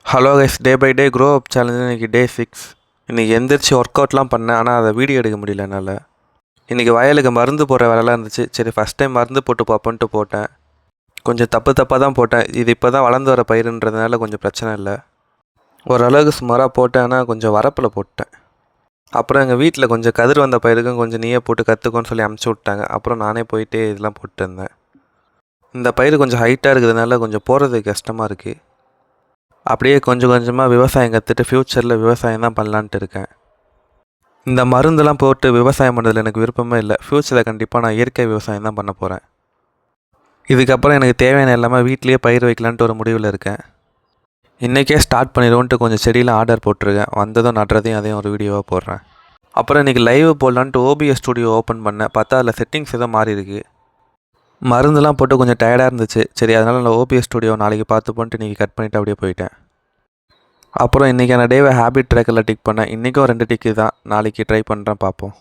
Hello guys, day by day grow up challenge இன்றைக்கி day 6. இன்றைக்கி எந்திரிச்சு ஒர்க் அவுட்லாம் பண்ணேன், ஆனால் அதை வீடியோ எடுக்க முடியல என்னால். இன்றைக்கி வயலுக்கு மருந்து போடுற வேலைலாம் இருந்துச்சு. சரி, ஃபஸ்ட் டைம் மருந்து போட்டு பார்ப்போன்ட்டு போட்டேன். கொஞ்சம் தப்பாக தான் போட்டேன். இது இப்போ தான் வளர்ந்து வர பயிருன்றதுனால கொஞ்சம் பிரச்சனை இல்லை. ஓரளவுக்கு சுமாராக போட்டேன், ஆனால் கொஞ்சம் வரப்பில் போட்டேன். அப்புறம் எங்கள் வீட்டில் கொஞ்சம் கதிர் வந்த பயிருக்கும் கொஞ்சம் நீயே போட்டு கற்றுக்கோன்னு சொல்லி அமுச்சு விட்டாங்க. அப்புறம் நானே போயிட்டு இதெல்லாம் போட்டு இருந்தேன். இந்த பயிர் கொஞ்சம் ஹைட்டாக இருக்கிறதுனால கொஞ்சம் போகிறதுக்கு கஷ்டமாக இருக்குது. அப்படியே கொஞ்சம் கொஞ்சமாக விவசாயம் கற்றுட்டு ஃப்யூச்சரில் விவசாயம் தான் பண்ணலான்ட்டு இருக்கேன். இந்த மருந்தெல்லாம் போட்டு விவசாயம் பண்ணுறதுல எனக்கு விருப்பமே இல்லை. ஃப்யூச்சரில் கண்டிப்பாக நான் இயற்கை விவசாயம் தான் பண்ண போகிறேன். இதுக்கப்புறம் எனக்கு தேவையான எல்லாமே வீட்லேயே பயிர் வைக்கலான்ட்டு ஒரு முடிவில் இருக்கேன். இன்றைக்கே ஸ்டார்ட் பண்ணிடுவோன்ட்டு கொஞ்சம் செடியெலாம் ஆர்டர் போட்டிருக்கேன். வந்ததும் நடுறதையும் அதையும் ஒரு வீடியோவாக போடுறேன். அப்புறம் இன்றைக்கி லைவ் போடலான்ட்டு OBS ஸ்டுடியோ ஓப்பன் பண்ணேன். பார்த்தா அதில் செட்டிங்ஸ் எதுவும் மாறி இருக்குது. மருந்துலாம் போட்டு கொஞ்சம் டயர்டாக இருந்துச்சு. சரி, அதனால் நான் OBS ஸ்டுடியோ நாளைக்கு பார்த்து பண்ணிட்டு இன்றைக்கி கட் பண்ணிவிட்டு அப்படியே போயிட்டேன். அப்புறம் இன்றைக்கான டேவை ஹேபிட் ட்ராக்கரில் டிக் பண்ணேன். இன்றைக்கும் 2 டிக்கு தான். நாளைக்கு ட்ரை பண்ணுறேன், பார்ப்போம்.